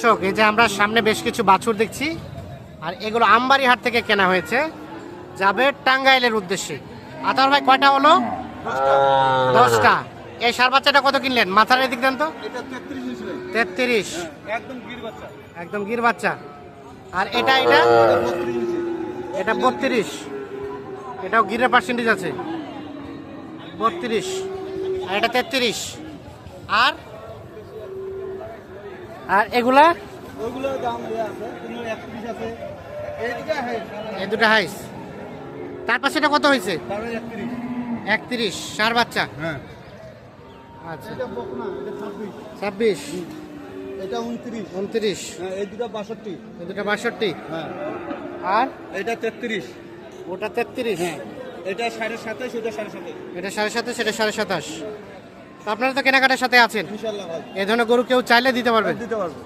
দর্শক, এই যে আমরা সামনে বেশ কিছু বাছুর দেখছি, আর এগুলো আমবাড়ি হাট থেকে কেনা হয়েছে, যাবে টাঙ্গাইলের উদ্দেশ্যে। আতার ভাই কয়টা হলো? 10টা। এই সার বাচ্চাটা কত কিনলেন? মাথার এদিক দেন তো। 33। একদম গির বাচ্চা। আর এটা এটা 32। এটাও গিরের পার্সেন্টেজ আছে, 32। আর এটা 33। আর আর এগুলা এই দুটো হাইস। তার পাশে এটা কত হয়েছে? 31 সার বাচ্চা। আচ্ছা, 26। এটা 29। 29। এই দুটো 62। এই দুটো 62। আর এটা 33। ওটা 33। এটা 27.5, ওটা 27.5। এটা 27.5, সেটা 27.5। তো আপনারা তো কেনাকাটার সাথে আছেন, ইনশাআল্লাহ ভাই এই ধরনের গরু কেউ চাইলে দিতে পারবেন। দিতে পারবো।